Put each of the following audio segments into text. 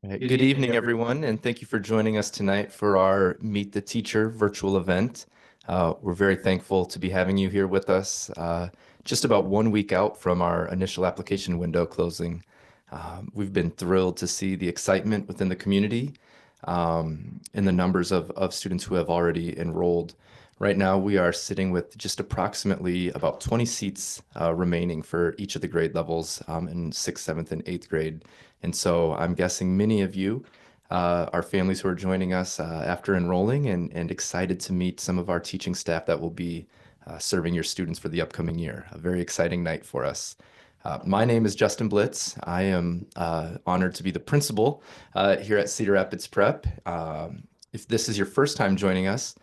All right, good evening, everyone, and thank you for joining us tonight for our Meet the Teacher virtual event. We're very thankful to be having you here with us, just about 1 week out from our initial application window closing. We've been thrilled to see the excitement within the community, and the numbers of students who have already enrolled. Right now, we are sitting with just approximately about 20 seats remaining for each of the grade levels in sixth, seventh, and eighth grade. And so I'm guessing many of you are families who are joining us after enrolling and excited to meet some of our teaching staff that will be serving your students for the upcoming year. A very exciting night for us. My name is Justin Blitz. I am honored to be the principal here at Cedar Rapids Prep. If this is your first time joining us,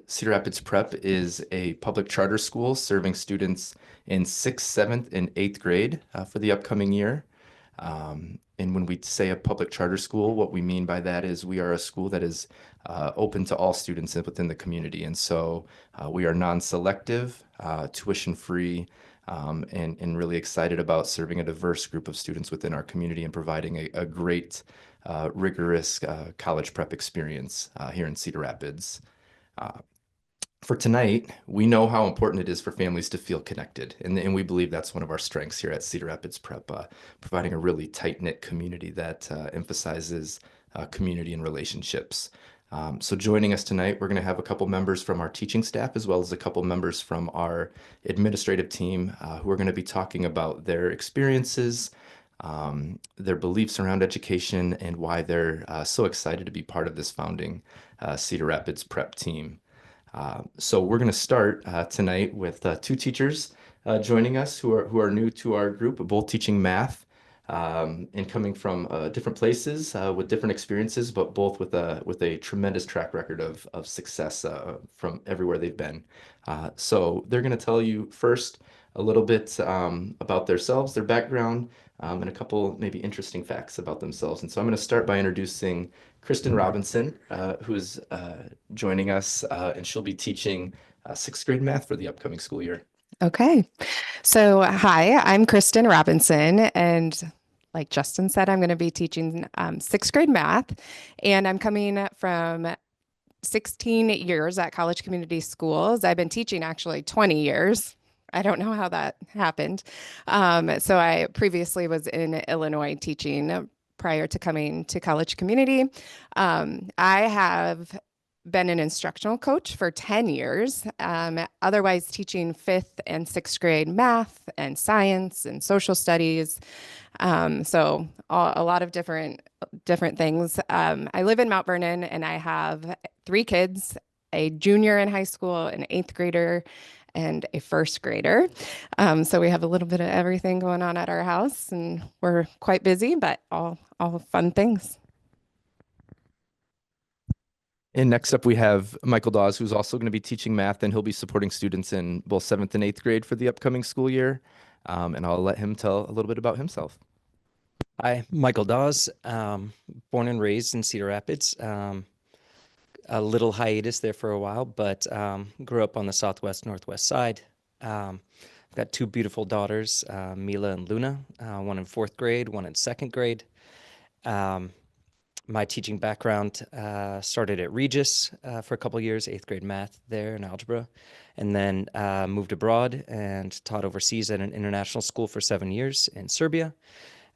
Cedar Rapids Prep is a public charter school serving students in sixth, seventh, and eighth grade for the upcoming year. And when we say a public charter school, what we mean by that is we are a school that is open to all students within the community. And so we are non-selective, tuition-free, and really excited about serving a diverse group of students within our community and providing a great, rigorous college prep experience here in Cedar Rapids. For tonight, we know how important it is for families to feel connected, and we believe that's one of our strengths here at Cedar Rapids Prep, providing a really tight-knit community that emphasizes community and relationships. So joining us tonight, we're going to have a couple members from our teaching staff as well as a couple members from our administrative team who are going to be talking about their experiences, their beliefs around education, and why they're so excited to be part of this founding Cedar Rapids Prep team. So we're going to start tonight with two teachers joining us who are new to our group, both teaching math and coming from different places with different experiences, but both with a tremendous track record of success from everywhere they've been. So they're going to tell you first a little bit about themselves, their background, and a couple maybe interesting facts about themselves. And so I'm going to start by introducing Kristen Robinson, who's joining us, and she'll be teaching sixth grade math for the upcoming school year. Okay. So, hi, I'm Kristen Robinson, and like Justin said, I'm going to be teaching sixth grade math, and I'm coming from 16 years at college community schools. I've been teaching actually 20 years. I don't know how that happened. So, I previously was in Illinois teaching prior to coming to college community. I have been an instructional coach for 10 years, otherwise teaching fifth and sixth grade math and science and social studies. So a lot of different things. I live in Mount Vernon and I have three kids, a junior in high school, an eighth grader, and a first grader. So we have a little bit of everything going on at our house, and we're quite busy, but all fun things. And next up, we have Michael Dawes, who's also going to be teaching math, and he'll be supporting students in both seventh and eighth grade for the upcoming school year. And I'll let him tell a little bit about himself. Hi, Michael Dawes, born and raised in Cedar Rapids. A little hiatus there for a while, but grew up on the southwest, northwest side. I've got two beautiful daughters, Mila and Luna, one in fourth grade, one in second grade. My teaching background started at Regis for a couple years, eighth grade math there and algebra, and then moved abroad and taught overseas at an international school for 7 years in Serbia.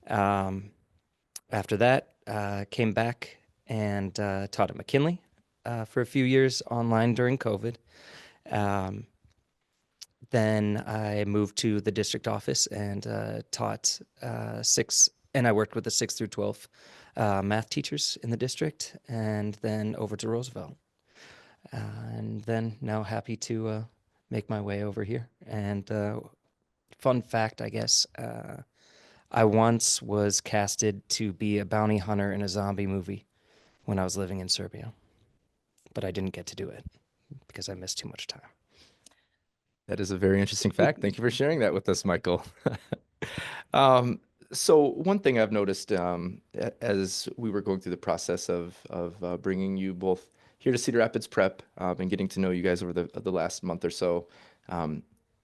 After that, came back and taught at McKinley for a few years online during COVID. Then I moved to the district office and taught and I worked with the 6th through 12th math teachers in the district, and then over to Roosevelt. And then now happy to make my way over here. And fun fact, I guess, I once was casted to be a bounty hunter in a zombie movie when I was living in Serbia, but I didn't get to do it because I missed too much time. That is a very interesting fact. Thank you for sharing that with us, Michael. So one thing I've noticed as we were going through the process of bringing you both here to Cedar Rapids Prep and getting to know you guys over the last month or so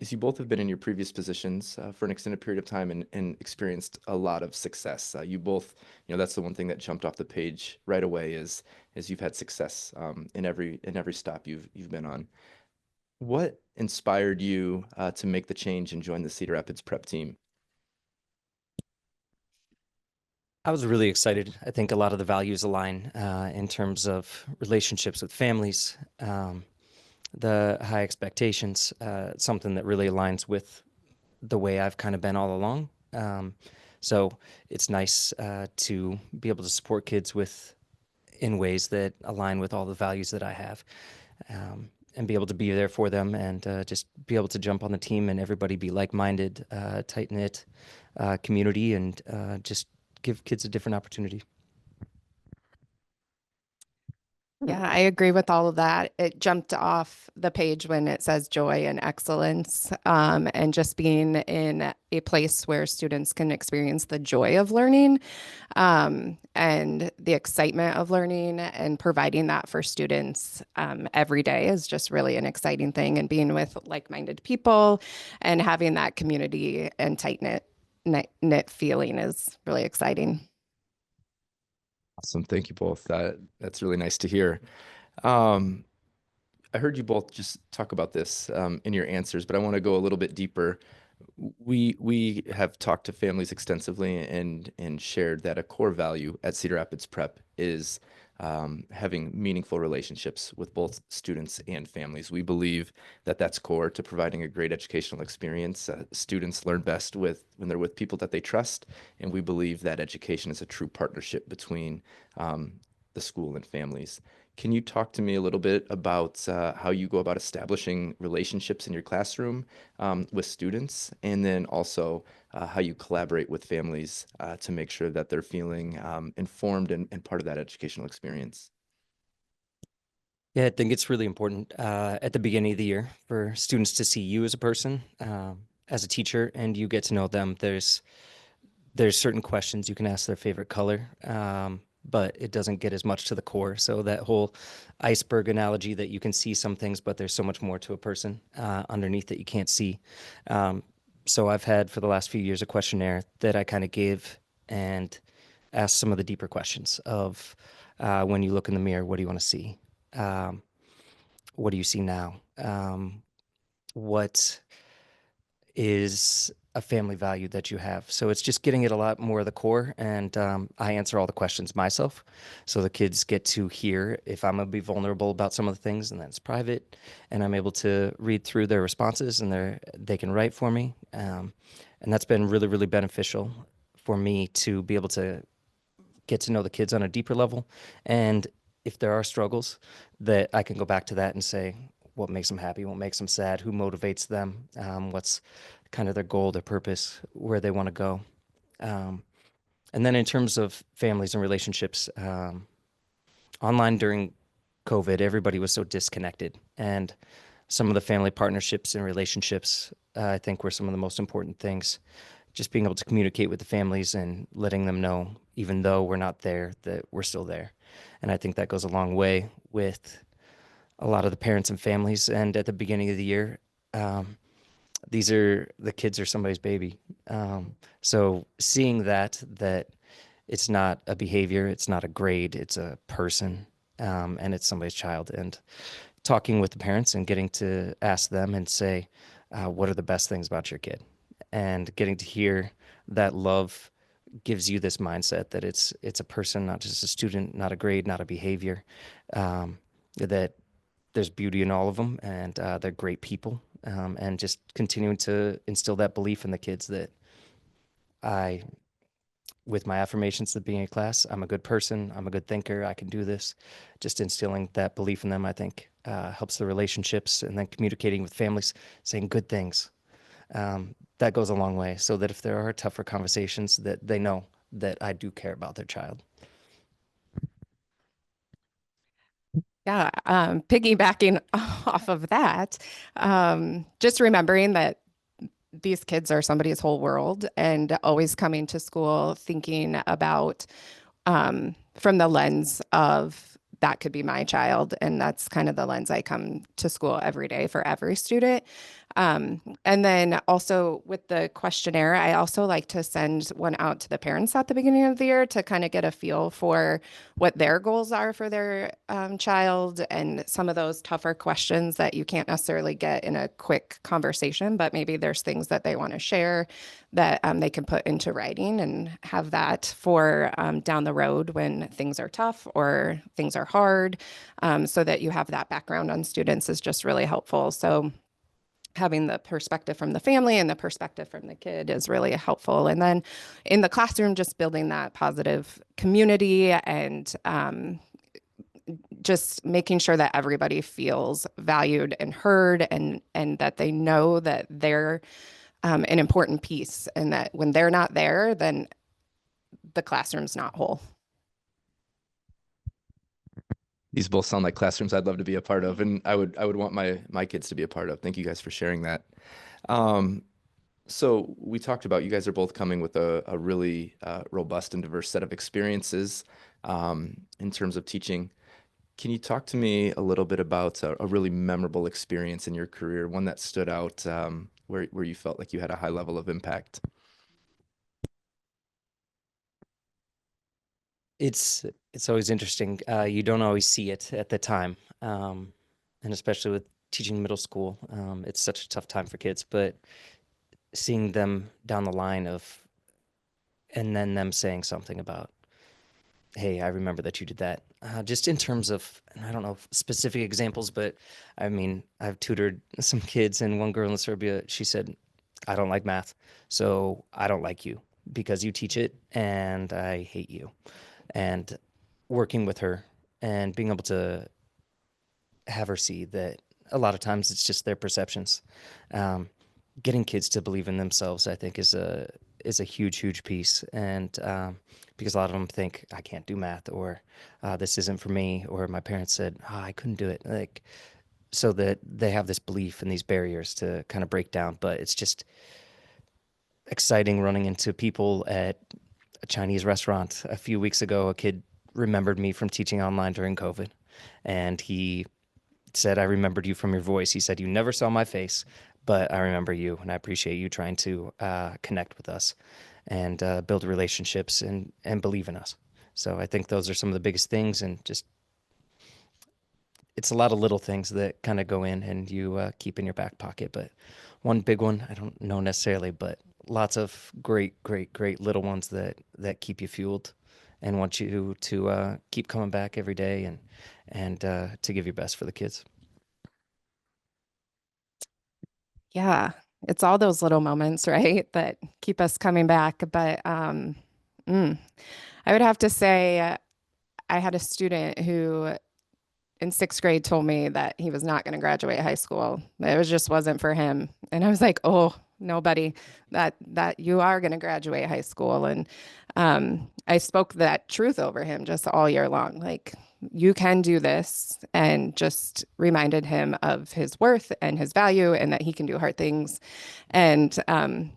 is you both have been in your previous positions for an extended period of time and experienced a lot of success. You both, that's the one thing that jumped off the page right away is you've had success in every stop you've been on. What inspired you to make the change and join the Cedar Rapids Prep team? I was really excited. I think a lot of the values align in terms of relationships with families, the high expectations, something that really aligns with the way I've kind of been all along. So it's nice to be able to support kids in ways that align with all the values that I have, and be able to be there for them, and just be able to jump on the team and everybody be like-minded, tight-knit community, and just give kids a different opportunity. Yeah, I agree with all of that. It jumped off the page when it says joy and excellence, and just being in a place where students can experience the joy of learning, and the excitement of learning, and providing that for students every day is just really an exciting thing. And being with like-minded people and having that community and tight-knit feeling is really exciting. Awesome. Thank you both. That's really nice to hear. Um, I heard you both just talk about this in your answers, but I want to go a little bit deeper. We have talked to families extensively and shared that a core value at Cedar Rapids Prep is having meaningful relationships with both students and families. We believe that that's core to providing a great educational experience. Students learn best when they're with people that they trust, and we believe that education is a true partnership between the school and families. Can you talk to me a little bit about how you go about establishing relationships in your classroom with students, and then also how you collaborate with families to make sure that they're feeling informed and part of that educational experience? Yeah, I think it's really important at the beginning of the year for students to see you as a person, as a teacher, and you get to know them. There's certain questions you can ask their favorite color, but it doesn't get as much to the core. So that whole iceberg analogy, that you can see some things, but there's so much more to a person underneath that you can't see. So I've had for the last few years a questionnaire that I kind of gave and asked some of the deeper questions of when you look in the mirror, what do you want to see? Um, what do you see now? What is a family value that you have? So it's just getting at a lot more of the core, and I answer all the questions myself, so the kids get to hear if I'm gonna be vulnerable about some of the things, and that's private, and I'm able to read through their responses, and they can write for me, and that's been really, really beneficial for me to be able to get to know the kids on a deeper level. And if there are struggles, that I can go back to that and say, what makes them happy, what makes them sad, who motivates them, what's kind of their goal, their purpose, where they want to go. Um, and then in terms of families and relationships, online during COVID, everybody was so disconnected. And some of the family partnerships and relationships, I think, were some of the most important things. Just being able to communicate with the families and letting them know, even though we're not there, that we're still there. And I think that goes a long way with a lot of the parents and families. And at the beginning of the year, the kids are somebody's baby. So seeing that it's not a behavior, it's not a grade, it's a person, and it's somebody's child. And talking with the parents and getting to ask them and say, what are the best things about your kid? And getting to hear that love gives you this mindset that it's a person, not just a student, not a grade, not a behavior, that there's beauty in all of them, and they're great people, and just continuing to instill that belief in the kids that I, with my affirmations at the beginning of class, I'm a good person, I'm a good thinker, I can do this. Just instilling that belief in them, I think, helps the relationships, and then communicating with families, saying good things. That goes a long way, so that if there are tougher conversations, that they know that I do care about their child. Yeah, piggybacking off of that, just remembering that these kids are somebody's whole world, and always coming to school thinking about from the lens of that could be my child. And that's kind of the lens I come to school every day for every student. And then also with the questionnaire, I also like to send one out to the parents at the beginning of the year to kind of get a feel for what their goals are for their child and some of those tougher questions that you can't necessarily get in a quick conversation, but maybe there's things that they want to share that they can put into writing and have that for down the road when things are tough or things are hard, so that you have that background on students is just really helpful. So having the perspective from the family and the perspective from the kid is really helpful. And then in the classroom, just building that positive community and just making sure that everybody feels valued and heard and that they know that they're an important piece and that when they're not there, then the classroom's not whole. These both sound like classrooms I'd love to be a part of, and I would want my kids to be a part of. Thank you guys for sharing that. Um, so we talked about you guys are both coming with a really robust and diverse set of experiences in terms of teaching. Can you talk to me a little bit about a really memorable experience in your career, one that stood out where you felt like you had a high level of impact? It's always interesting. You don't always see it at the time, and especially with teaching middle school, it's such a tough time for kids. But seeing them down the line of, and then them saying something about, "Hey, I remember that you did that." Just in terms of, and I don't know specific examples, but I mean, I've tutored some kids, and one girl in Serbia, she said, "I don't like math, so I don't like you because you teach it, and I hate you." And working with her and being able to have her see that a lot of times it's just their perceptions. Um, Getting kids to believe in themselves, I think, is a huge piece, and because a lot of them think I can't do math, or this isn't for me, or my parents said I couldn't do it, like so that they have this belief and these barriers to kind of break down. But it's just exciting running into people at a Chinese restaurant a few weeks ago. A kid remembered me from teaching online during COVID, and he said, "I remembered you from your voice." He said, "You never saw my face, but I remember you, and I appreciate you trying to connect with us and build relationships and believe in us." So I think those are some of the biggest things, and just it's a lot of little things that kind of go in and you keep in your back pocket. But one big one, I don't know necessarily, but lots of great little ones that keep you fueled and want you to keep coming back every day and to give your best for the kids. Yeah, it's all those little moments, right, that keep us coming back. But mm, I would have to say I had a student who in sixth grade told me that he was not going to graduate high school. It was just wasn't for him. And I was like, oh, nobody, that you are going to graduate high school. And I spoke that truth over him just all year long. Like, you can do this, and just reminded him of his worth and his value and that he can do hard things. And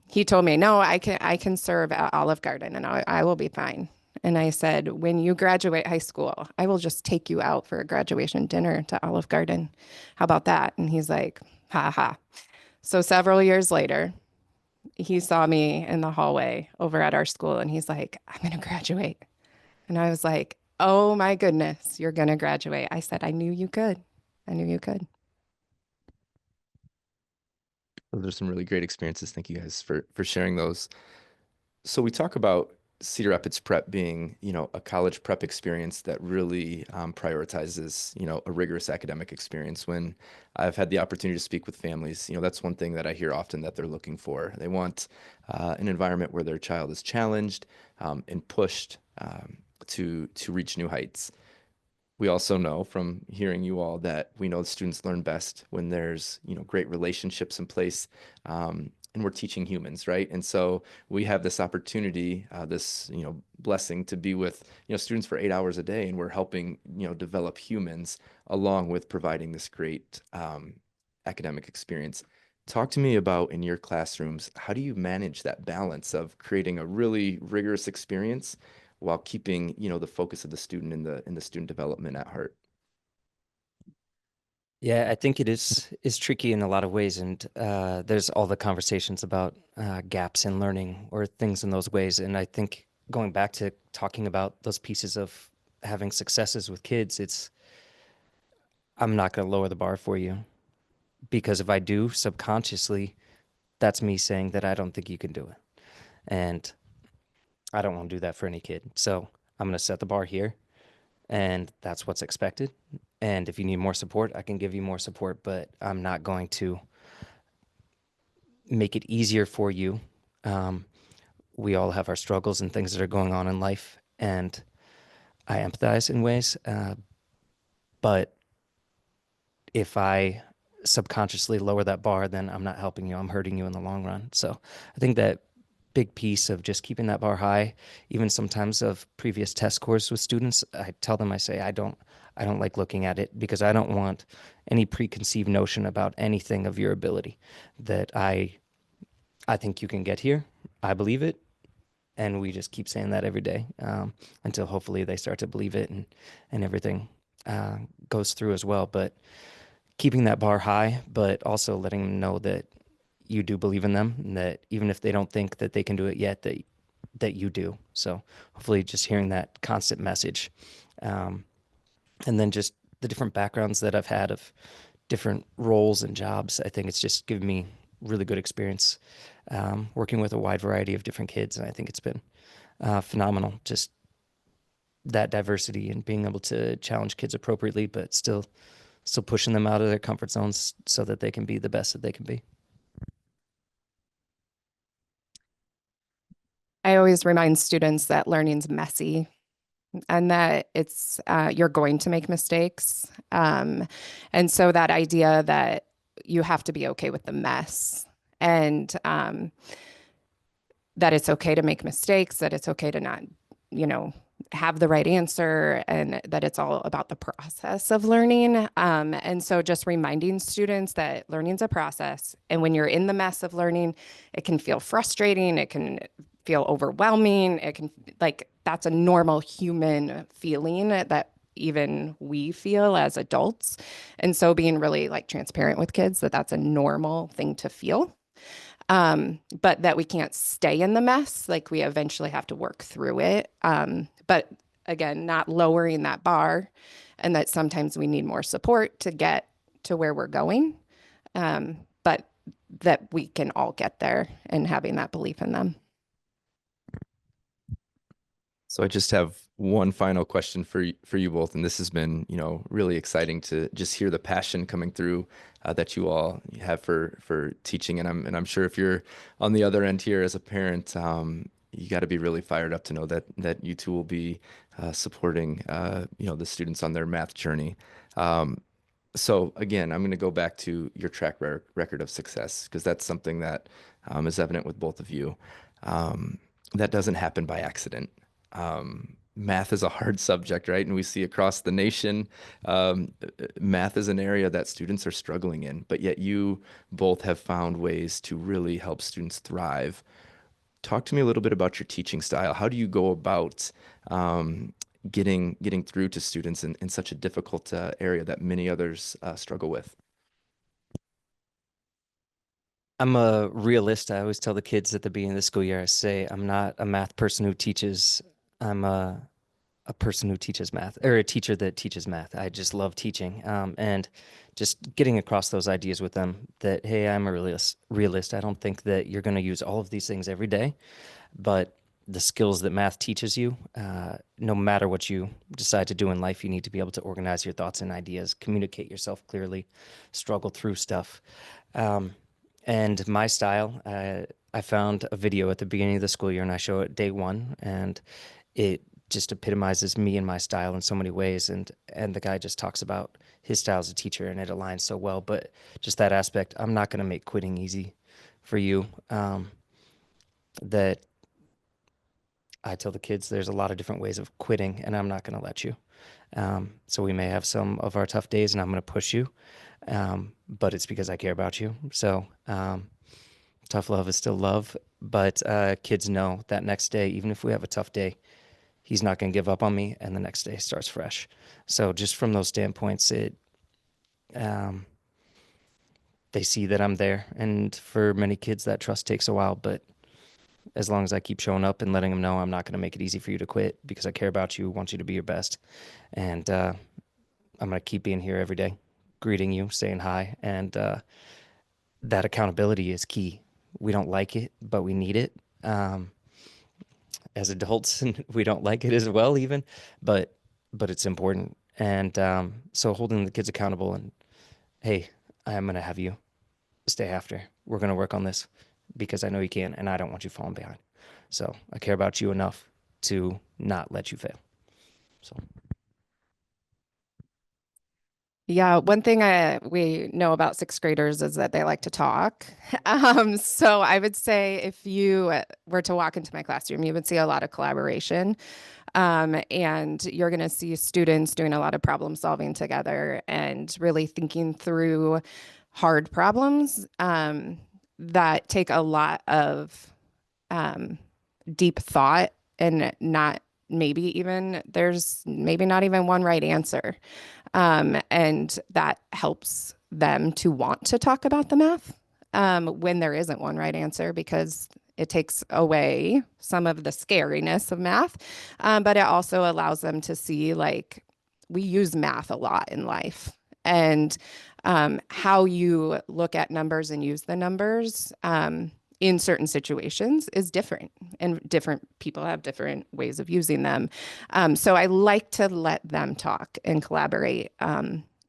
he told me, no, I can serve at Olive Garden and I will be fine. And I said, when you graduate high school, I will just take you out for a graduation dinner to Olive Garden. How about that? And he's like, ha ha. So several years later, he saw me in the hallway over at our school and he's like, I'm going to graduate. And I was like, oh my goodness, you're going to graduate. I said, I knew you could. I knew you could. Those are some really great experiences. Thank you guys for sharing those. So we talk about Cedar Rapids Prep being, a college prep experience that really prioritizes, a rigorous academic experience. When I've had the opportunity to speak with families, that's one thing that I hear often that they're looking for. They want an environment where their child is challenged and pushed to reach new heights. We also know from hearing you all that we know the students learn best when there's, great relationships in place, and we're teaching humans, right? And so we have this opportunity, this, blessing to be with, students for 8 hours a day, and we're helping, develop humans along with providing this great academic experience. Talk to me about in your classrooms, how do you manage that balance of creating a really rigorous experience while keeping, the focus of the student in the student development at heart? Yeah, I think it is tricky in a lot of ways, and there's all the conversations about gaps in learning or things in those ways. And I think going back to talking about those pieces of having successes with kids, it's I'm not going to lower the bar for you because if I do subconsciously, that's me saying that I don't think you can do it, and I don't want to do that for any kid. So I'm going to set the bar here, and that's what's expected. And if you need more support, I can give you more support, but I'm not going to make it easier for you. Um, we all have our struggles and things that are going on in life, and I empathize in ways. But if I subconsciously lower that bar, then I'm not helping you. I'm hurting you in the long run. So I think that big piece of just keeping that bar high, even sometimes of previous test scores with students, I tell them, I say, I don't like looking at it because I don't want any preconceived notion about anything of your ability that I think you can get here. I believe it. And we just keep saying that every day until hopefully they start to believe it and everything goes through as well. But keeping that bar high, but also letting them know that you do believe in them and that even if they don't think that they can do it yet, that you do. So hopefully just hearing that constant message. Um, and then just the different backgrounds that I've had of different roles and jobs. I think it's just given me really good experience working with a wide variety of different kids. And I think it's been phenomenal. Just that diversity and being able to challenge kids appropriately, but still pushing them out of their comfort zones so that they can be the best that they can be. I always remind students that learning's messy and that it's you're going to make mistakes. And so that idea that you have to be okay with the mess and that it's okay to make mistakes, that it's okay to not, you know, have the right answer, and that it's all about the process of learning. And so just reminding students that learning's a process. And when you're in the mess of learning, it can feel frustrating. It can feel overwhelming. It can, like, that's a normal human feeling that even we feel as adults. And so being really like transparent with kids that that's a normal thing to feel, but that we can't stay in the mess. Like we eventually have to work through it. But again, not lowering that bar, and that sometimes we need more support to get to where we're going. But that we can all get there, and having that belief in them. So I just have one final question for you both, and this has been, really exciting to just hear the passion coming through that you all have for teaching. And I'm sure if you're on the other end here as a parent, you got to be really fired up to know that you two will be supporting the students on their math journey. So again, I'm going to go back to your record of success because that's something that is evident with both of you. Um, that doesn't happen by accident. Math is a hard subject, right? And we see across the nation, math is an area that students are struggling in, but yet you both have found ways to really help students thrive. Talk to me a little bit about your teaching style. How do you go about getting through to students in such a difficult area that many others struggle with? I'm a realist. I always tell the kids at the beginning of the school year, I say, I'm not a math person who teaches. I'm a person who teaches math, or a teacher that teaches math. I just love teaching, and just getting across those ideas with them that, hey, I'm a realist. I don't think that you're going to use all of these things every day, but the skills that math teaches you, no matter what you decide to do in life, you need to be able to organize your thoughts and ideas, communicate yourself clearly, struggle through stuff. Um, and my style, I found a video at the beginning of the school year and I show it day one, and it just epitomizes me and my style in so many ways. And the guy just talks about his style as a teacher, and it aligns so well. But just that aspect, I'm not going to make quitting easy for you. That I tell the kids there's a lot of different ways of quitting, and I'm not going to let you. So we may have some of our tough days, and I'm going to push you, but it's because I care about you. So tough love is still love, but kids know that next day, even if we have a tough day, he's not going to give up on me, and the next day starts fresh. So just from those standpoints, Um, they see that I'm there. And for many kids, that trust takes a while. But as long as I keep showing up and letting them know I'm not going to make it easy for you to quit because I care about you, want you to be your best. And I'm going to keep being here every day, greeting you, saying hi. And that accountability is key. We don't like it, but we need it. As adults, and we don't like it as well, even, but it's important. And so holding the kids accountable and, hey, I'm going to have you stay after. We're going to work on this because I know you can, and I don't want you falling behind. So I care about you enough to not let you fail. So. Yeah, one thing we know about sixth graders is that they like to talk. So I would say if you were to walk into my classroom, you would see a lot of collaboration. And you're going to see students doing a lot of problem solving together and really thinking through hard problems that take a lot of deep thought and not maybe even there's maybe not even one right answer. And that helps them to want to talk about the math when there isn't one right answer because it takes away some of the scariness of math, but it also allows them to see like we use math a lot in life. And how you look at numbers and use the numbers in certain situations is different, and different people have different ways of using them. So I like to let them talk and collaborate.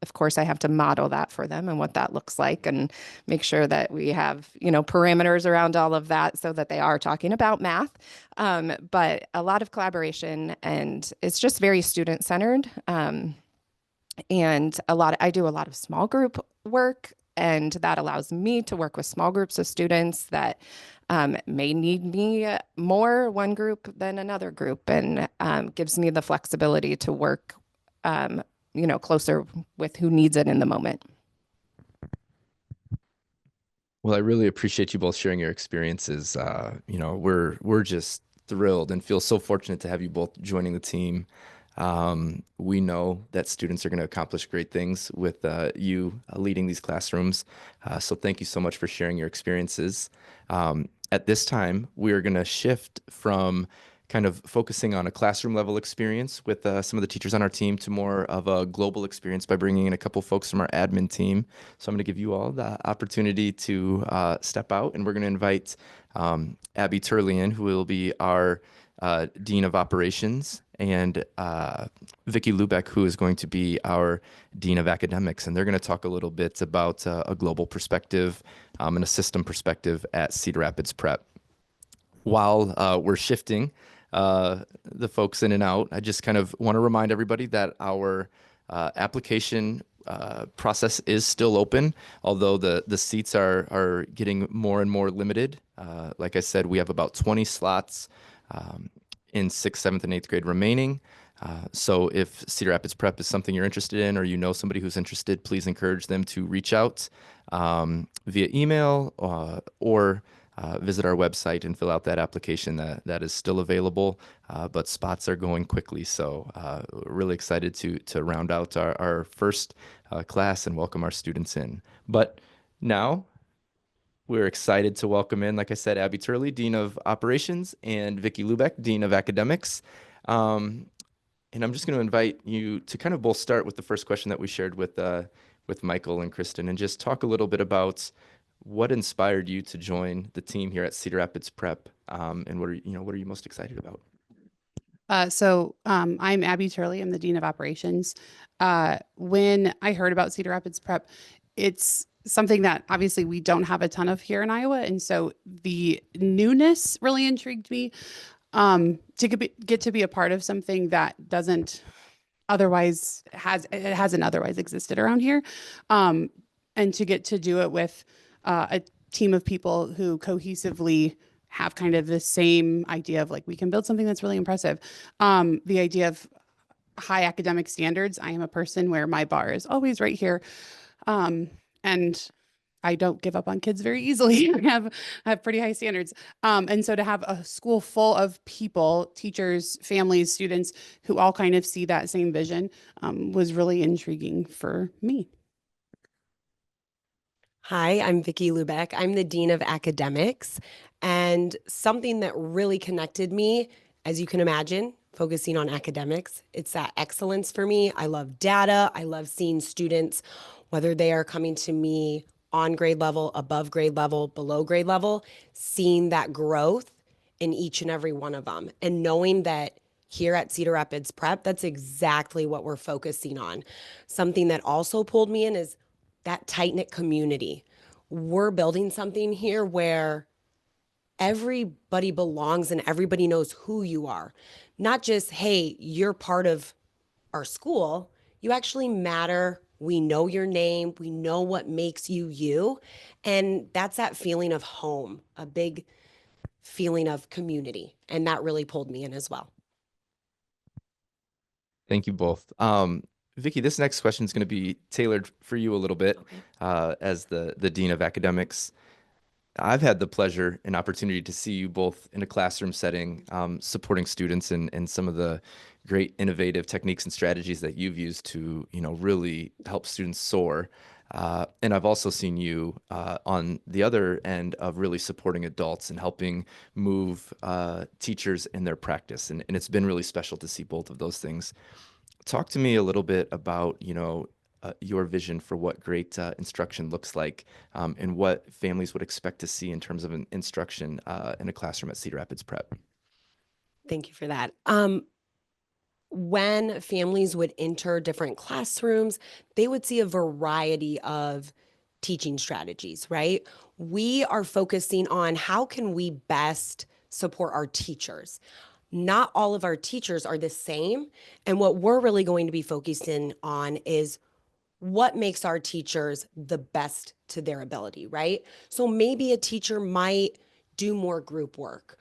Of course, I have to model that for them and what that looks like and make sure that we have, parameters around all of that so that they are talking about math. But a lot of collaboration, and it's just very student centered. And I do a lot of small group work, and that allows me to work with small groups of students that may need me more one group than another group, and gives me the flexibility to work, closer with who needs it in the moment. Well, I really appreciate you both sharing your experiences. We're just thrilled and feel so fortunate to have you both joining the team. We know that students are going to accomplish great things with you leading these classrooms. So thank you so much for sharing your experiences. At this time, we are going to shift from kind of focusing on a classroom level experience with some of the teachers on our team to more of a global experience by bringing in a couple folks from our admin team. So I'm going to give you all the opportunity to step out, and we're going to invite Abby Turley in, who will be our Dean of Operations, and Vicki Lubeck, who is going to be our Dean of Academics. And they're going to talk a little bit about a global perspective and a system perspective at Cedar Rapids Prep. While we're shifting the folks in and out, I just kind of want to remind everybody that our application process is still open, although the seats are getting more and more limited. Like I said, we have about 20 slots in 6th, 7th, and 8th grade remaining. So if Cedar Rapids Prep is something you're interested in, or you know somebody who's interested, please encourage them to reach out via email or visit our website and fill out that application that is still available, but spots are going quickly. So we're really excited to round out our first class and welcome our students in. But now we're excited to welcome in, like I said, Abby Turley, Dean of Operations, and Vicki Lubeck, Dean of Academics. And I'm just going to invite you to kind of both start with the first question that we shared with Michael and Kristen, and just talk a little bit about what inspired you to join the team here at Cedar Rapids Prep, and what are you most excited about? I'm Abby Turley. I'm the Dean of Operations. When I heard about Cedar Rapids Prep, it's something that obviously we don't have a ton of here in Iowa. And so the newness really intrigued me to get to be a part of something that hasn't otherwise existed around here. And to get to do it with a team of people who cohesively have kind of the same idea of like, we can build something that's really impressive. The idea of high academic standards. I am a person where my bar is always right here. And I don't give up on kids very easily. I have pretty high standards. And so to have a school full of people, teachers, families, students who all kind of see that same vision was really intriguing for me. Hi, I'm Vicki Lubeck. I'm the Dean of Academics, and something that really connected me, as you can imagine, focusing on academics, it's that excellence for me. I love data. I love seeing students, whether they are coming to me on grade level, above grade level, below grade level, seeing that growth in each and every one of them, and knowing that here at Cedar Rapids Prep, that's exactly what we're focusing on. Something that also pulled me in is that tight-knit community. We're building something here where everybody belongs and everybody knows who you are. Not just, hey, you're part of our school. You actually matter. We know your name. We know what makes you you. And that's that feeling of home, a big feeling of community. And that really pulled me in as well. Thank you both. Vicky, this next question is going to be tailored for you a little bit as the Dean of Academics. I've had the pleasure and opportunity to see you both in a classroom setting, supporting students and some of the great innovative techniques and strategies that you've used to, really help students soar. And I've also seen you on the other end of really supporting adults and helping move teachers in their practice. And it's been really special to see both of those things. Talk to me a little bit about, your vision for what great instruction looks like, and what families would expect to see in terms of an instruction in a classroom at Cedar Rapids Prep. Thank you for that. When families would enter different classrooms, they would see a variety of teaching strategies, right? We are focusing on how can we best support our teachers. Not all of our teachers are the same. And what we're really going to be focusing on is what makes our teachers the best to their ability, right? So maybe a teacher might do more group work,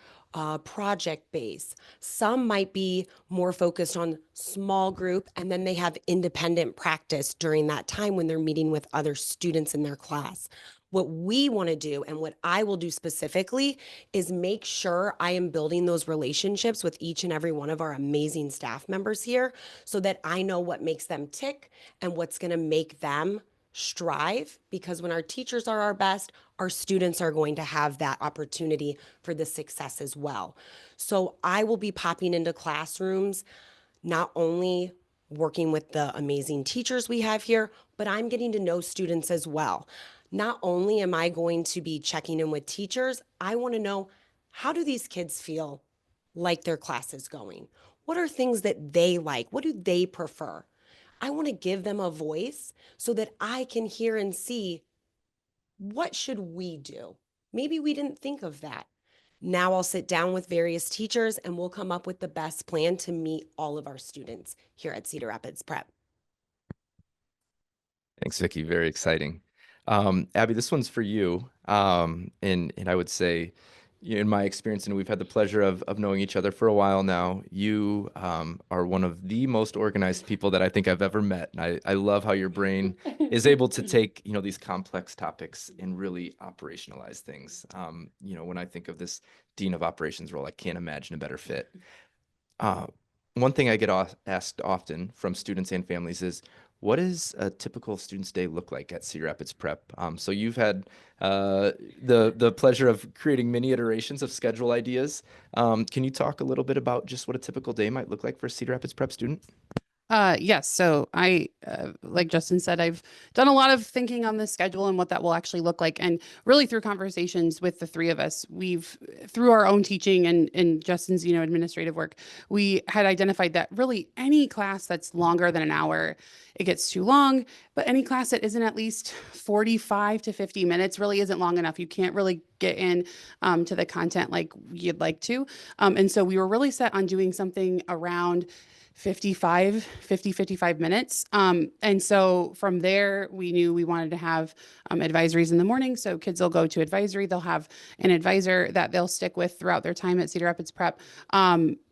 project based. Some might be more focused on small group, and then they have independent practice during that time when they're meeting with other students in their class. What we want to do, and what I will do specifically, is make sure I am building those relationships with each and every one of our amazing staff members here so that I know what makes them tick and what's going to make them strive. Because when our teachers are our best, our students are going to have that opportunity for the success as well. So I will be popping into classrooms, not only working with the amazing teachers we have here, but I'm getting to know students as well. Not only am I going to be checking in with teachers, I want to know, how do these kids feel like their class is going? What are things that they like? What do they prefer? I want to give them a voice so that I can hear and see, what should we do? Maybe we didn't think of that. Now I'll sit down with various teachers and we'll come up with the best plan to meet all of our students here at Cedar Rapids Prep. Thanks, Vicky. Very exciting. Abby, this one's for you. And I would say, in my experience, and we've had the pleasure of knowing each other for a while now, you are one of the most organized people that I think I've ever met. And I love how your brain is able to take, these complex topics and really operationalize things. When I think of this Dean of Operations role, I can't imagine a better fit. One thing I get asked often from students and families is, what does a typical student's day look like at Cedar Rapids Prep? So you've had the pleasure of creating many iterations of schedule ideas. Can you talk a little bit about just what a typical day might look like for a Cedar Rapids Prep student? Yes. So I, like Justin said, I've done a lot of thinking on the schedule and what that will actually look like. And really through conversations with the three of us, through our own teaching and Justin's, administrative work, we had identified that really any class that's longer than an hour, it gets too long, but any class that isn't at least 45 to 50 minutes really isn't long enough. You can't really get in to the content like you'd like to. And so we were really set on doing something around 55 minutes. And so from there, we knew we wanted to have advisories in the morning. So kids will go to advisory. They'll have an advisor that they'll stick with throughout their time at Cedar Rapids Prep.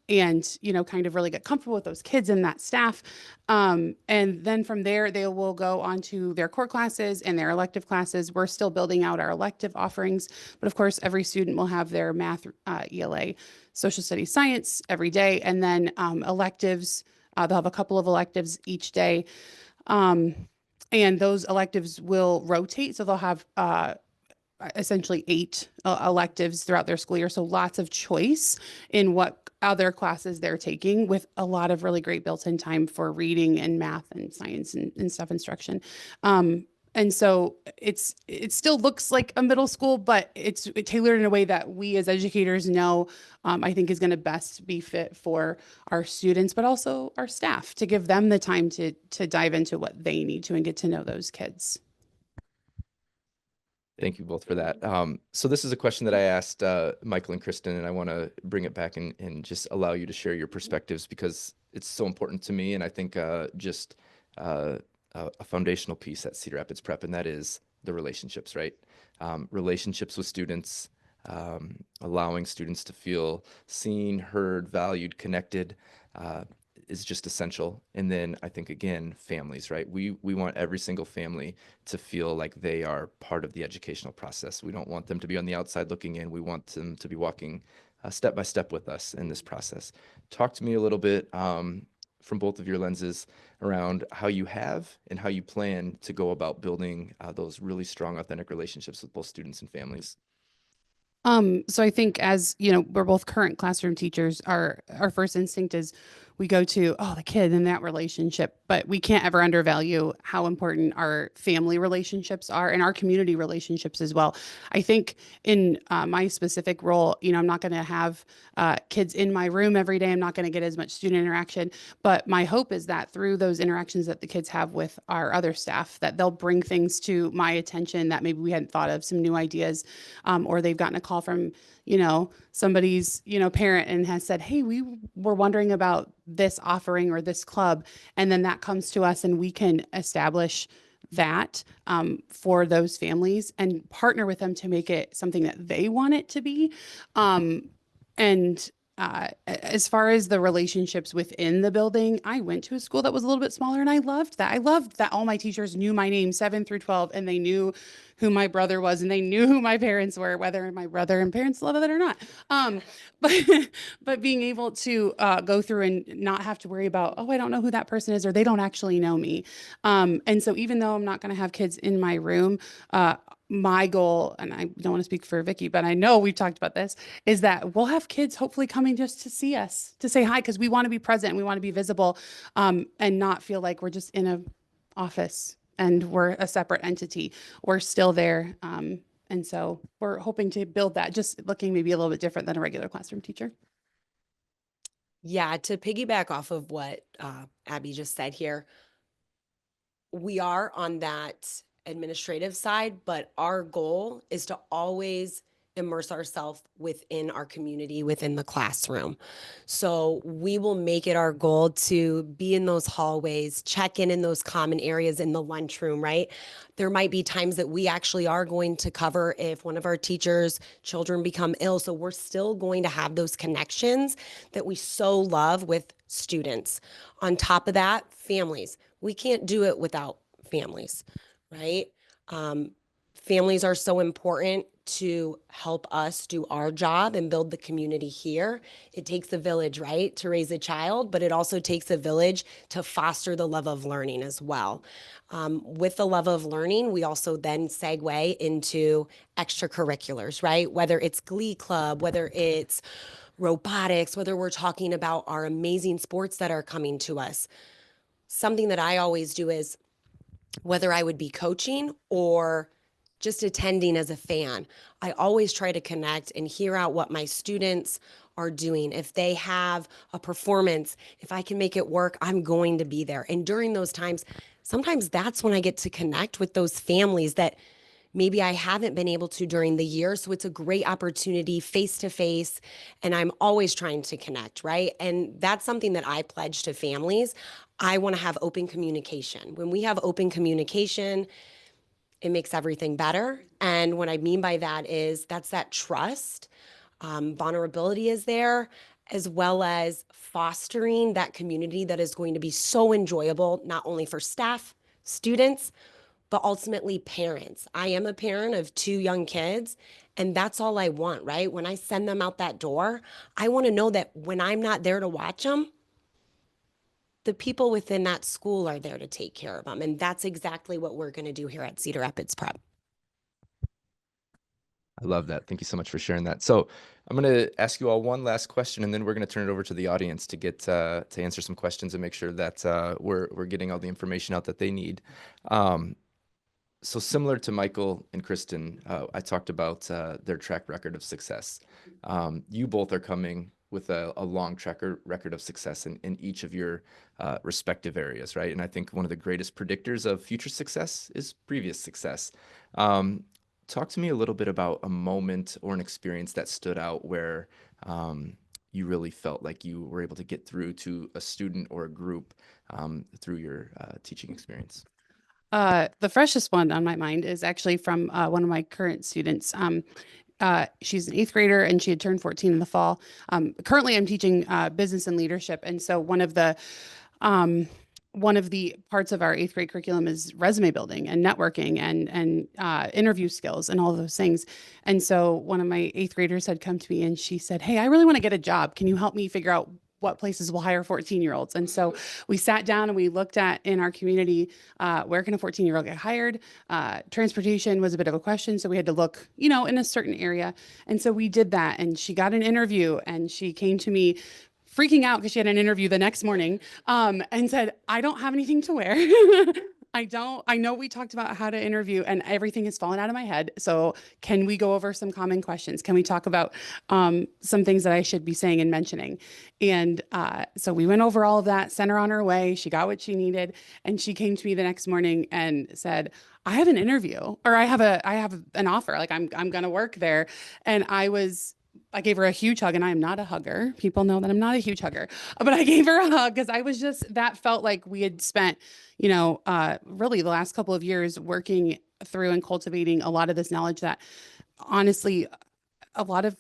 And, kind of really get comfortable with those kids and that staff. And then from there, they will go on to their core classes and their elective classes. We're still building out our elective offerings, but of course, every student will have their math, ELA, social studies, science every day. And then electives, they'll have a couple of electives each day. And those electives will rotate. So they'll have essentially 8 electives throughout their school year. So lots of choice in what other classes they're taking, with a lot of really great built-in time for reading and math and science and stuff instruction. And so it still looks like a middle school, but it's tailored in a way that we as educators know, I think is going to best be fit for our students, but also our staff, to give them the time to dive into what they need to and get to know those kids. Thank you both for that. So this is a question that I asked Michael and Kristen, and I want to bring it back and just allow you to share your perspectives, because it's so important to me, and I think just a foundational piece at Cedar Rapids Prep, and that is the relationships, right? Relationships with students, allowing students to feel seen, heard, valued, connected, is just essential. And then I think, again, families, right? We want every single family to feel like they are part of the educational process. We don't want them to be on the outside looking in. We want them to be walking step by step with us in this process. Talk to me a little bit from both of your lenses around how you have and how you plan to go about building those really strong, authentic relationships with both students and families. So I think, as you know, we're both current classroom teachers. Our first instinct is we go to, oh, the kid and that relationship, but we can't ever undervalue how important our family relationships are and our community relationships as well. I think in my specific role, you know, I'm not going to have kids in my room every day. I'm not going to get as much student interaction, but my hope is that through those interactions that the kids have with our other staff, that they'll bring things to my attention that maybe we hadn't thought of, some new ideas, or they've gotten a call from, you know, somebody's, you know, parent and has said, hey, we were wondering about this offering or this club. And then that comes to us and we can establish that for those families and partner with them to make it something that they want it to be. And as far as the relationships within the building, I went to a school that was a little bit smaller and I loved that. I loved that all my teachers knew my name 7 through 12 and they knew who my brother was and they knew who my parents were, whether my brother and parents love it or not. But but being able to go through and not have to worry about, oh, I don't know who that person is or they don't actually know me. And so even though I'm not going to have kids in my room, my goal, and I don't want to speak for Vicky, but I know we've talked about this, is that we'll have kids hopefully coming just to see us, to say hi, because we want to be present and we want to be visible, and not feel like we're just in an office and we're a separate entity. We're still there. And so we're hoping to build that, just looking maybe a little bit different than a regular classroom teacher. Yeah, to piggyback off of what Abby just said here, we are on that administrative side, but our goal is to always immerse ourselves within our community, within the classroom. So we will make it our goal to be in those hallways, check in those common areas in the lunchroom, right? There might be times that we actually are going to cover if one of our teachers' children become ill. So we're still going to have those connections that we so love with students. On top of that, families. We can't do it without families, right? Families are so important to help us do our job and build the community here. It takes a village, right, to raise a child, but it also takes a village to foster the love of learning as well. With the love of learning, we also then segue into extracurriculars, right? Whether it's Glee Club, whether it's robotics, whether we're talking about our amazing sports that are coming to us. Something that I always do is, whether I would be coaching or just attending as a fan, I always try to connect and hear out what my students are doing. If they have a performance, if I can make it work, I'm going to be there. And during those times, sometimes that's when I get to connect with those families that maybe I haven't been able to during the year. So it's a great opportunity face to face. And I'm always trying to connect, right? And that's something that I pledge to families. I want to have open communication. When we have open communication, it makes everything better. And what I mean by that is that's that trust. Vulnerability is there, as well as fostering that community that is going to be so enjoyable, not only for staff, students, but ultimately parents. I am a parent of 2 young kids, and that's all I want, right? When I send them out that door, I want to know that when I'm not there to watch them, the people within that school are there to take care of them. And that's exactly what we're going to do here at Cedar Rapids Prep. I love that. Thank you so much for sharing that. So I'm going to ask you all one last question, and then we're going to turn it over to the audience to get to answer some questions and make sure that we're getting all the information out that they need. So similar to Michael and Kristen, I talked about their track record of success. You both are coming with a long record of success in each of your respective areas, right? And I think one of the greatest predictors of future success is previous success. Talk to me a little bit about a moment or an experience that stood out where you really felt like you were able to get through to a student or a group through your teaching experience. The freshest one on my mind is actually from one of my current students. She's an 8th grader and she had turned 14 in the fall. Currently, I'm teaching business and leadership. And so one of the parts of our 8th grade curriculum is resume building and networking and interview skills and all of those things. And so one of my 8th graders had come to me and she said, "Hey, I really want to get a job. Can you help me figure out what places will hire 14-year-olds?" And so we sat down and we looked at in our community, where can a 14-year-old get hired? Transportation was a bit of a question. So we had to look, in a certain area. And so we did that and she got an interview and she came to me freaking out because she had an interview the next morning and said, "I don't have anything to wear." I know we talked about how to interview and everything has fallen out of my head. So can we go over some common questions? Can we talk about some things that I should be saying and mentioning? And so we went over all of that, sent her on her way. She got what she needed. And she came to me the next morning and said, "I have an interview or I have an offer. Like I'm going to work there." And I gave her a huge hug, and I am not a hugger. People know that I'm not a huge hugger, but I gave her a hug because that felt like we had spent, really the last couple of years working through and cultivating a lot of this knowledge that honestly, a lot of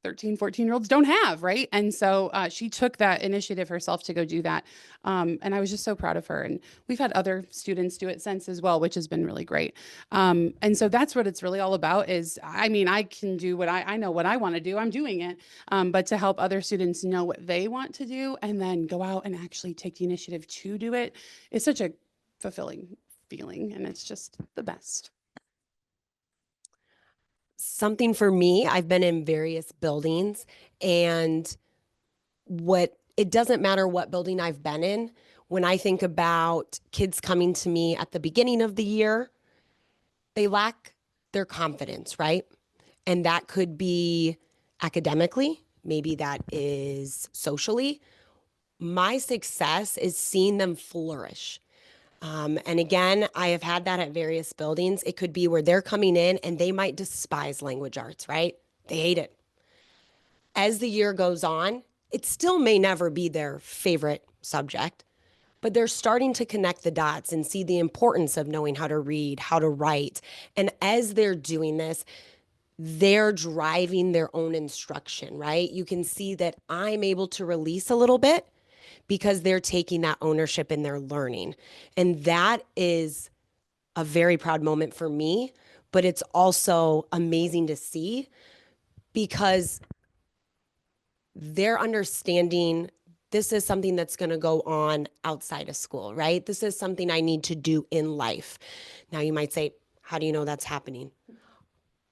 13, 14-year-olds don't have, right? And so she took that initiative herself to go do that. And I was just so proud of her. And we've had other students do it since as well, which has been really great. And so that's what it's really all about is, I can do what I know what I want to do. I'm doing it. But to help other students know what they want to do and then go out and actually take the initiative to do it is such a fulfilling feeling. And it's just the best. Something for me, I've been in various buildings and it doesn't matter what building I've been in. When I think about kids coming to me at the beginning of the year, they lack their confidence, right? And that could be academically, maybe that is socially. My success is seeing them flourish. And again, I have had that at various buildings. It could be where they're coming in and they might despise language arts, right? They hate it. As the year goes on, it still may never be their favorite subject, but they're starting to connect the dots and see the importance of knowing how to read, how to write. And as they're doing this, they're driving their own instruction, right? You can see that I'm able to release a little bit because they're taking that ownership in their learning. And that is a very proud moment for me, but it's also amazing to see because they're understanding this is something that's going to go on outside of school, right? This is something I need to do in life. Now you might say, how do you know that's happening?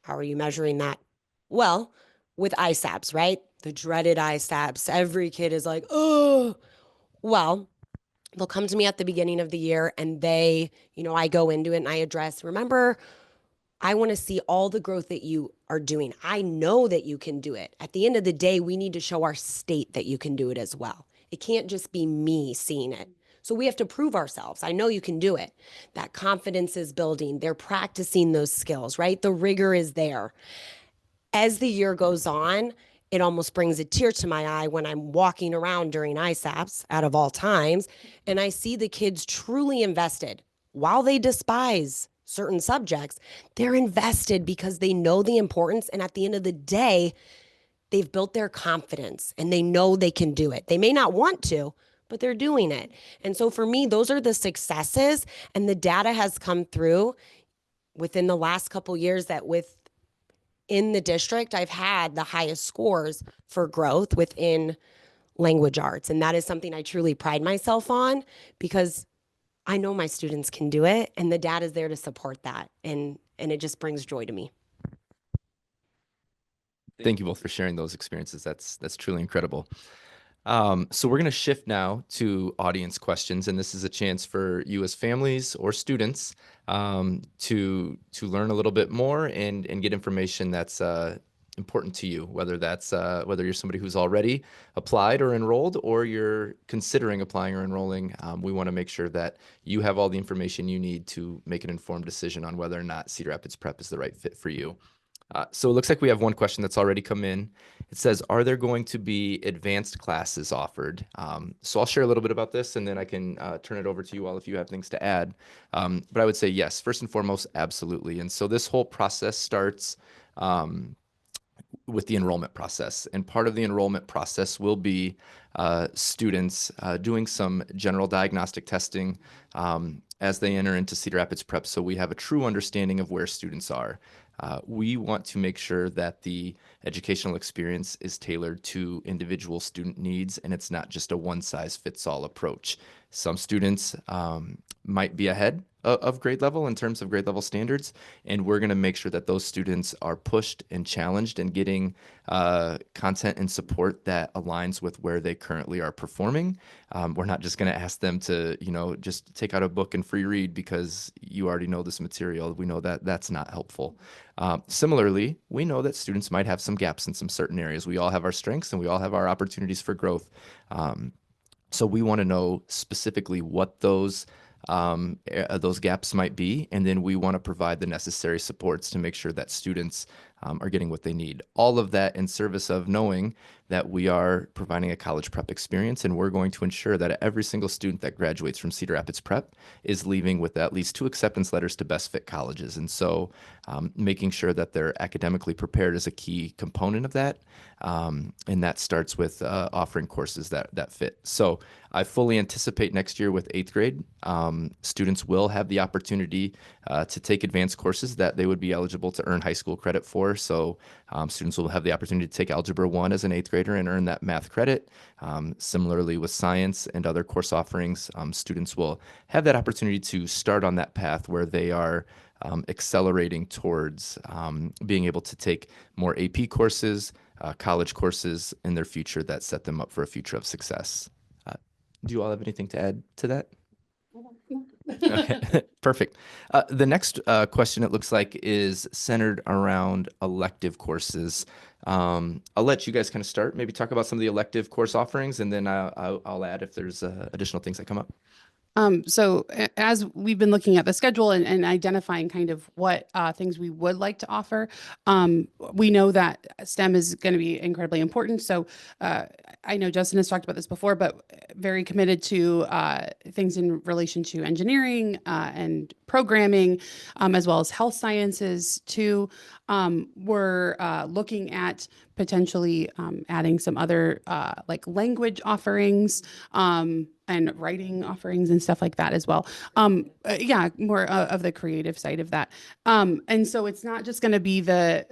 How are you measuring that? Well, with ISABs, right? The dreaded ISABs. Every kid is like, oh, well, they'll come to me at the beginning of the year and I go into it and I address, remember, I want to see all the growth that you are doing. I know that you can do it. At the end of the day, we need to show our state that you can do it as well. It can't just be me seeing it. So we have to prove ourselves. I know you can do it. That confidence is building. They're practicing those skills, right? The rigor is there. As the year goes on, it almost brings a tear to my eye when I'm walking around during ISAPs out of all times, and I see the kids truly invested. While they despise certain subjects, they're invested because they know the importance, and at the end of the day, they've built their confidence and they know they can do it. They may not want to, but they're doing it. And so for me, those are the successes, and the data has come through within the last couple years that in the district, I've had the highest scores for growth within language arts. And that is something I truly pride myself on because I know my students can do it, and the data is there to support that. And it just brings joy to me. Thank you both for sharing those experiences. That's truly incredible. So we're going to shift now to audience questions, and this is a chance for you as families or students to learn a little bit more and get information that's important to you, whether you're somebody who's already applied or enrolled, or you're considering applying or enrolling. We want to make sure that you have all the information you need to make an informed decision on whether or not Cedar Rapids Prep is the right fit for you. So it looks like we have one question that's already come in. It says, are there going to be advanced classes offered? So I'll share a little bit about this, and then I can turn it over to you all if you have things to add. But I would say yes, first and foremost, absolutely. And so this whole process starts with the enrollment process. And part of the enrollment process will be students doing some general diagnostic testing as they enter into Cedar Rapids Prep, so we have a true understanding of where students are. We want to make sure that the educational experience is tailored to individual student needs, and it's not just a one-size-fits-all approach. Some students might be ahead of grade level in terms of grade level standards, and we're going to make sure that those students are pushed and challenged and getting content and support that aligns with where they currently are performing. We're not just going to ask them to, just take out a book and free read because you already know this material. We know that that's not helpful. Similarly, we know that students might have some gaps in some certain areas. We all have our strengths and we all have our opportunities for growth. So we want to know specifically what those gaps might be, and then we want to provide the necessary supports to make sure that students are getting what they need. All of that in service of knowing that we are providing a college prep experience, and we're going to ensure that every single student that graduates from Cedar Rapids Prep is leaving with at least 2 acceptance letters to best fit colleges. And so making sure that they're academically prepared is a key component of that. And that starts with offering courses that fit. So I fully anticipate next year with 8th grade, students will have the opportunity to take advanced courses that they would be eligible to earn high school credit for. So students will have the opportunity to take Algebra 1 as an 8th grader and earn that math credit. Similarly with science and other course offerings, students will have that opportunity to start on that path where they are accelerating towards being able to take more AP courses, college courses in their future that set them up for a future of success. Do you all have anything to add to that? Okay, perfect. The next question, it looks like, is centered around elective courses. I'll let you guys kind of start, maybe talk about some of the elective course offerings, and then I'll add if there's additional things that come up. So as we've been looking at the schedule and identifying kind of what things we would like to offer, we know that STEM is going to be incredibly important. So I know Justin has talked about this before, but very committed to things in relation to engineering and programming, as well as health sciences too. We're looking at potentially adding some other like language offerings and writing offerings and stuff like that as well. Yeah, more of the creative side of that. And so it's not just going to be the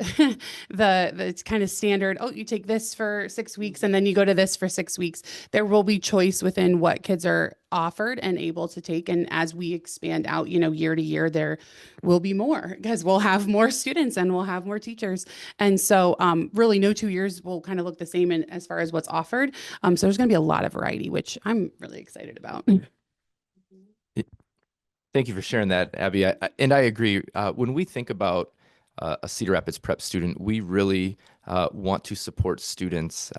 the kind of standard, oh, you take this for 6 weeks and then you go to this for 6 weeks. There will be choice within what kids are offered and able to take. And as we expand out, year to year, there will be more because we'll have more students and we'll have more teachers. And so really no 2 years will kind of look the same as far as what's offered. So there's going to be a lot of variety, which I'm really excited about. Thank you for sharing that, Abby. And I agree. When we think about a Cedar Rapids Prep student, we really want to support students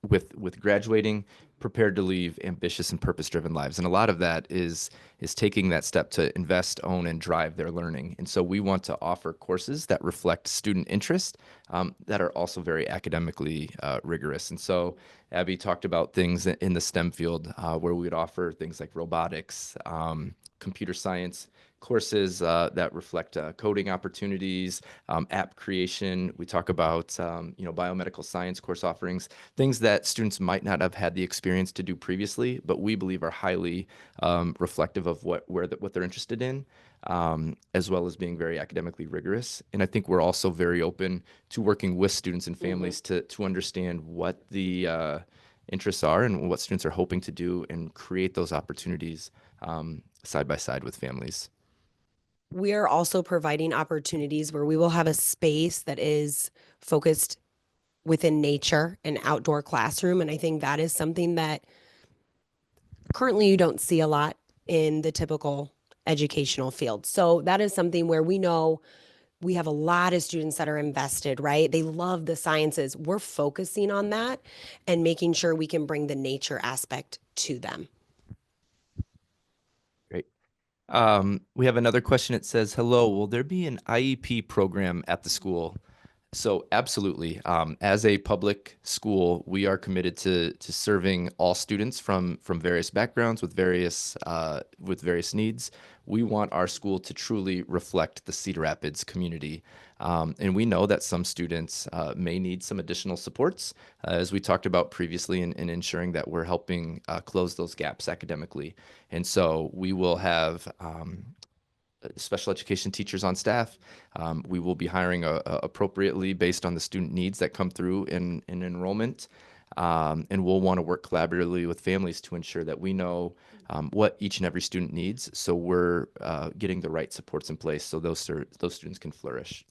with graduating, prepared to leave ambitious and purpose-driven lives. And a lot of that is taking that step to invest, own, and drive their learning. And so we want to offer courses that reflect student interest that are also very academically rigorous. And so Abby talked about things in the STEM field where we would offer things like robotics, computer science courses that reflect coding opportunities, app creation. We talk about biomedical science course offerings, things that students might not have had the experience to do previously, but we believe are highly reflective of what they're interested in, as well as being very academically rigorous. And I think we're also very open to working with students and families to understand what the interests are and what students are hoping to do and create those opportunities side by side with families. We are also providing opportunities where we will have a space that is focused within nature, an outdoor classroom. And I think that is something that currently you don't see a lot in the typical educational field. So that is something where we know we have a lot of students that are invested, right? They love the sciences. We're focusing on that and making sure we can bring the nature aspect to them. Great. We have another question. It says, hello, will there be an IEP program at the school? So absolutely. As a public school, we are committed to serving all students from various backgrounds with various needs. We want our school to truly reflect the Cedar Rapids community. And we know that some students may need some additional supports, as we talked about previously, in ensuring that we're helping close those gaps academically. And so we will have special education teachers on staff. We will be hiring appropriately based on the student needs that come through in enrollment. And we'll want to work collaboratively with families to ensure that we know what each and every student needs, so we're getting the right supports in place so those students can flourish.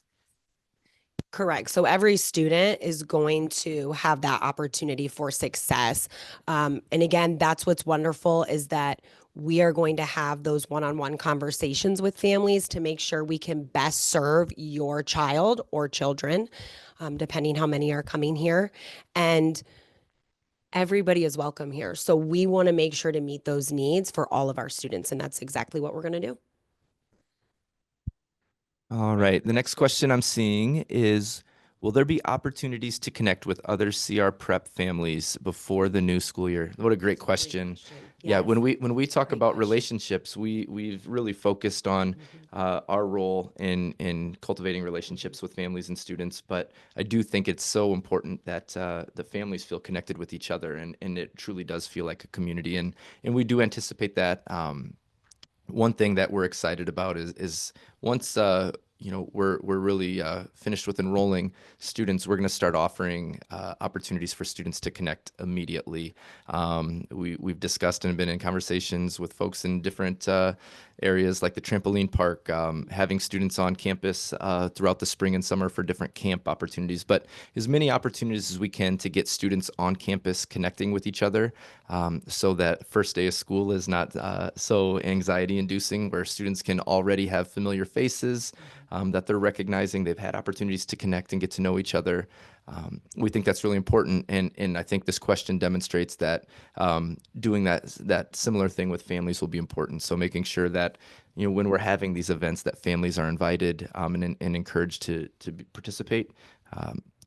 Correct. So every student is going to have that opportunity for success. And again, that's what's wonderful, is that we are going to have those one-on-one conversations with families to make sure we can best serve your child or children, depending how many are coming here. And everybody is welcome here. So we want to make sure to meet those needs for all of our students. And that's exactly what we're going to do. All right. The next question I'm seeing is, will there be opportunities to connect with other CR Prep families before the new school year? What a great question. Yeah, when we talk Great about question. relationships, we've really focused on our role in cultivating relationships with families and students. But I do think it's so important that the families feel connected with each other, and it truly does feel like a community. And we do anticipate that. One thing that we're excited about is once we're really finished with enrolling students, we're going to start offering opportunities for students to connect immediately. We've discussed and been in conversations with folks in different areas like the trampoline park, having students on campus throughout the spring and summer for different camp opportunities, but as many opportunities as we can to get students on campus connecting with each other, so that first day of school is not so anxiety inducing, where students can already have familiar faces that they're recognizing. They've had opportunities to connect and get to know each other. We think that's really important, and I think this question demonstrates that doing that similar thing with families will be important. So making sure that when we're having these events, that families are invited and encouraged to participate.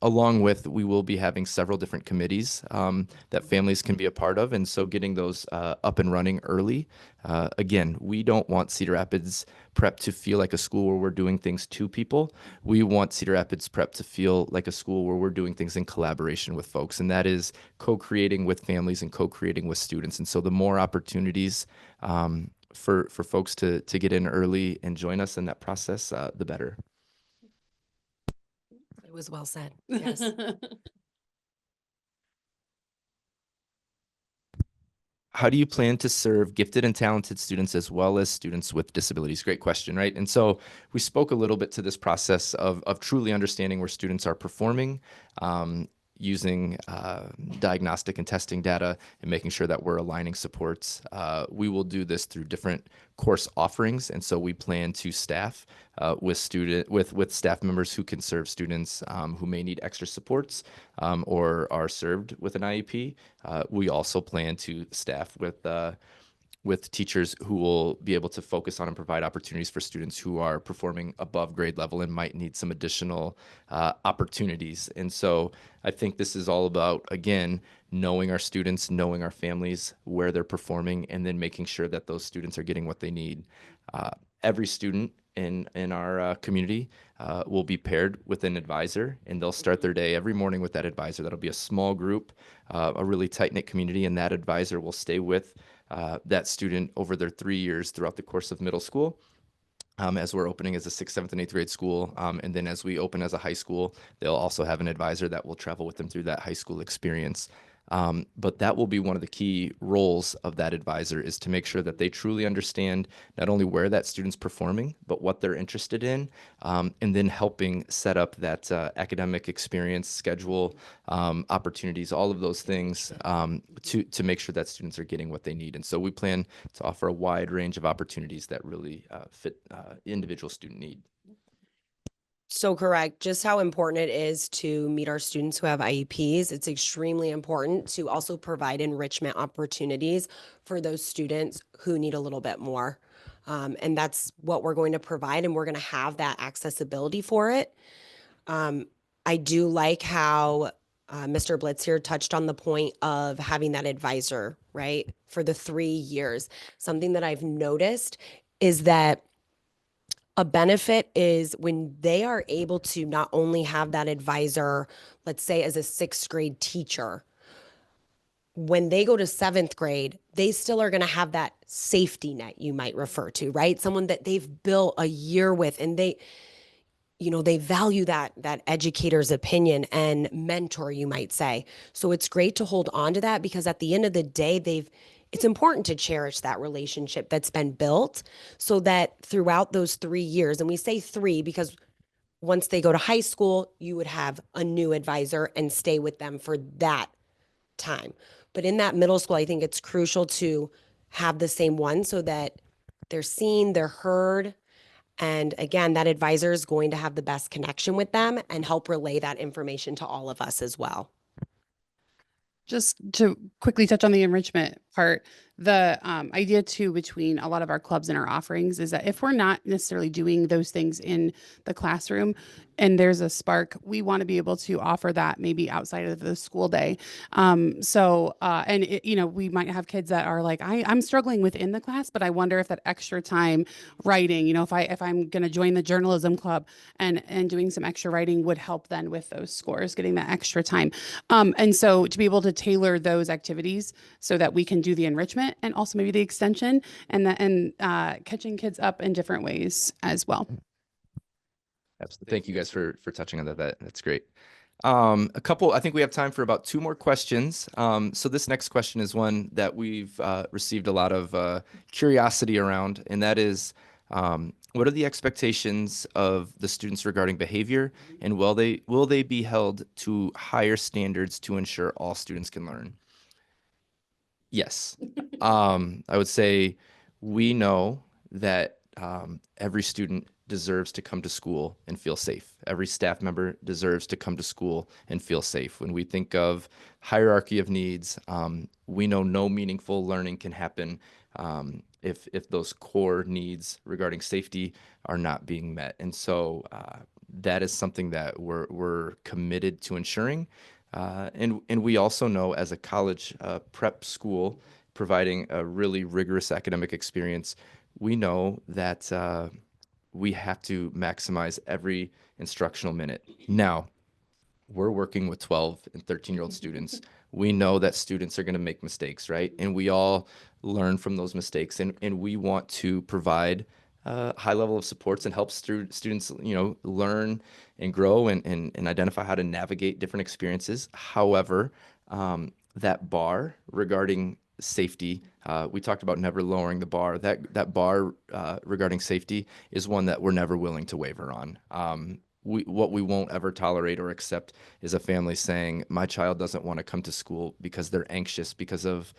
Along with, we will be having several different committees that families can be a part of, and so getting those up and running early. Again, we don't want Cedar Rapids Prep to feel like a school where we're doing things to people. We want Cedar Rapids Prep to feel like a school where we're doing things in collaboration with folks, and that is co-creating with families and co-creating with students. And so the more opportunities for folks to get in early and join us in that process, the better. It was well said. Yes. How do you plan to serve gifted and talented students as well as students with disabilities? Great question, right? And so we spoke a little bit to this process of truly understanding where students are performing, using diagnostic and testing data, and making sure that we're aligning supports. We will do this through different course offerings, and so we plan to staff with staff members who can serve students who may need extra supports or are served with an IEP. We also plan to staff with teachers who will be able to focus on and provide opportunities for students who are performing above grade level and might need some additional opportunities. And so I think this is all about, again, knowing our students, knowing our families, where they're performing, and then making sure that those students are getting what they need. Every student in our community will be paired with an advisor, and they'll start their day every morning with that advisor. That'll be a small group, a really tight-knit community, and that advisor will stay with that student over their 3 years throughout the course of middle school. As we're opening as a 6th, 7th, and 8th grade school. And then as we open as a high school, they'll also have an advisor that will travel with them through that high school experience. But that will be one of the key roles of that advisor, is to make sure that they truly understand not only where that student's performing, but what they're interested in, and then helping set up that academic experience, schedule, opportunities, all of those things, to make sure that students are getting what they need. And so we plan to offer a wide range of opportunities that really fit individual student need. So correct. Just how important it is to meet our students who have IEPs. It's extremely important to also provide enrichment opportunities for those students who need a little bit more. And that's what we're going to provide, and we're going to have that accessibility for it. I do like how Mr. Blitz here touched on the point of having that advisor, right, for the 3 years. Something that I've noticed is that a benefit is when they are able to not only have that advisor, let's say as a 6th grade teacher, when they go to 7th grade, they still are going to have that safety net you might refer to, right? Someone that they've built a year with, and they value that educator's opinion and mentor, you might say. So it's great to hold on to that, because at the end of the day, it's important to cherish that relationship that's been built, so that throughout those 3 years, and we say 3 because once they go to high school, you would have a new advisor and stay with them for that time. But in that middle school, I think it's crucial to have the same one, so that they're seen, they're heard. And again, that advisor is going to have the best connection with them and help relay that information to all of us as well. Just to quickly touch on the enrichment part, the idea too between a lot of our clubs and our offerings is that if we're not necessarily doing those things in the classroom and there's a spark, we want to be able to offer that maybe outside of the school day. We might have kids that are like, I'm struggling within the class, but I wonder if that extra time writing, if I'm going to join the journalism club and doing some extra writing would help then with those scores, getting that extra time. And so to be able to tailor those activities so that we can do the enrichment and also maybe the extension and catching kids up in different ways as well. Absolutely. Thank you guys for touching on that. That's great. I think we have time for about 2 more questions. So this next question is one that we've received a lot of curiosity around, and that is, what are the expectations of the students regarding behavior, and will they be held to higher standards to ensure all students can learn? Yes. I would say we know that every student deserves to come to school and feel safe. Every staff member deserves to come to school and feel safe. When we think of hierarchy of needs, we know no meaningful learning can happen if those core needs regarding safety are not being met. And so that is something that we're committed to ensuring. And we also know, as a college prep school providing a really rigorous academic experience, we know that we have to maximize every instructional minute. Now, we're working with 12 and 13-year-old students. We know that students are going to make mistakes, right? And we all learn from those mistakes. And we want to provide a high level of supports and help students, learn and grow and identify how to navigate different experiences. However, that bar regarding safety, we talked about never lowering the bar. That bar regarding safety is one that we're never willing to waver on. What we won't ever tolerate or accept is a family saying, my child doesn't want to come to school because they're anxious because of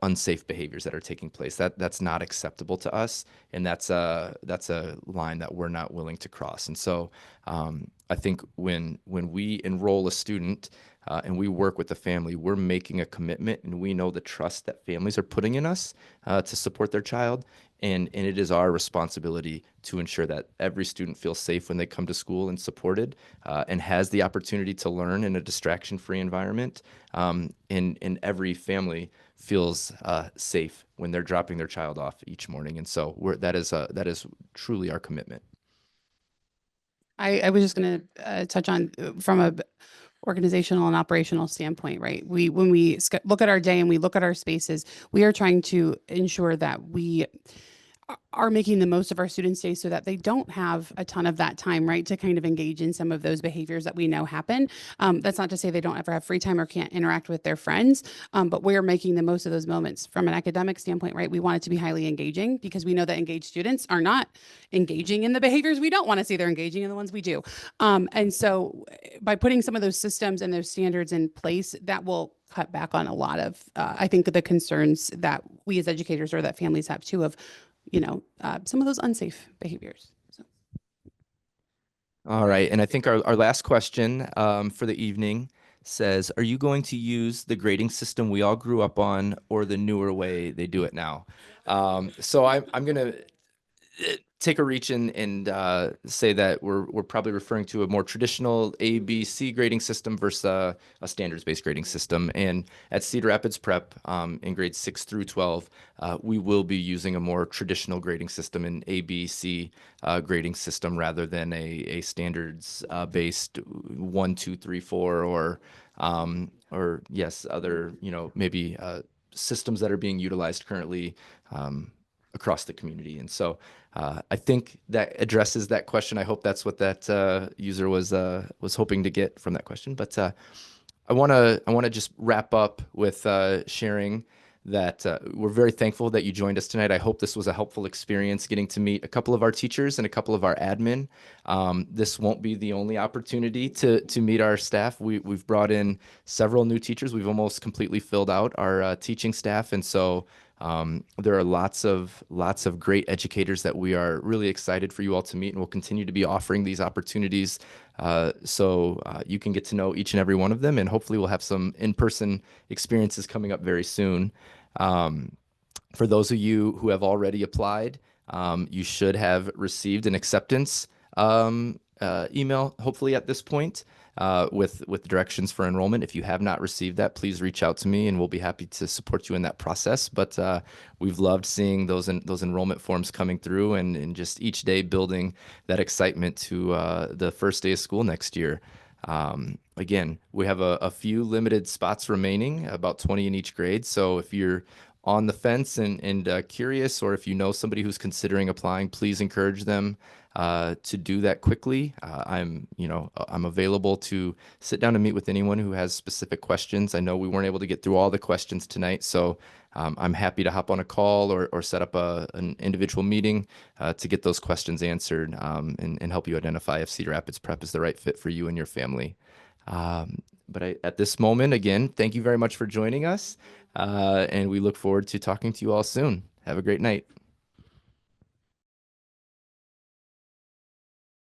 unsafe behaviors that are taking place. That's not acceptable to us, and that's a line that we're not willing to cross. And so I think when we enroll a student and we work with the family, we're making a commitment, and we know the trust that families are putting in us to support their child. And it is our responsibility to ensure that every student feels safe when they come to school and supported and has the opportunity to learn in a distraction-free environment. And every family feels safe when they're dropping their child off each morning. And so that is truly our commitment. I was just going to touch on from a organizational and operational standpoint, right? When we look at our day and we look at our spaces, we are trying to ensure that we are making the most of our students' days so that they don't have a ton of that time, right, to kind of engage in some of those behaviors that we know happen. That's not to say they don't ever have free time or can't interact with their friends, but we're making the most of those moments from an academic standpoint, right? We want it to be highly engaging because we know that engaged students are not engaging in the behaviors we don't want to see. They're engaging in the ones we do. And so by putting some of those systems and those standards in place, that will cut back on a lot of, I think, the concerns that we as educators or that families have too of, some of those unsafe behaviors. So. All right. And I think our last question for the evening says, are you going to use the grading system we all grew up on or the newer way they do it now? So I'm going to take a reach and say that we're probably referring to a more traditional A, B, C grading system versus a standards-based grading system. And at Cedar Rapids Prep, in grades 6 through 12, we will be using a more traditional grading system, an A, B, C grading system, rather than a standards based 1, 2, 3, 4, or yes, other maybe systems that are being utilized currently across the community. And so I think that addresses that question. I hope that's what that user was hoping to get from that question. But I want to just wrap up with sharing that we're very thankful that you joined us tonight. I hope this was a helpful experience getting to meet a couple of our teachers and a couple of our admin. This won't be the only opportunity to meet our staff. We've brought in several new teachers. We've almost completely filled out our teaching staff. And so there are lots of great educators that we are really excited for you all to meet, and we'll continue to be offering these opportunities so you can get to know each and every one of them, and hopefully we'll have some in-person experiences coming up very soon. For those of you who have already applied, you should have received an acceptance email, hopefully at this point, with directions for enrollment. If you have not received that, please reach out to me and we'll be happy to support you in that process. But we've loved seeing those enrollment forms coming through and just each day building that excitement to the first day of school next year. Again, we have a few limited spots remaining, about 20 in each grade. So if you're on the fence and curious, or if you know somebody who's considering applying, please encourage them to do that quickly. I'm available to sit down and meet with anyone who has specific questions. I know we weren't able to get through all the questions tonight, so I'm happy to hop on a call or set up an individual meeting to get those questions answered and help you identify if Cedar Rapids Prep is the right fit for you and your family. But at this moment, again, thank you very much for joining us, and we look forward to talking to you all soon. Have a great night.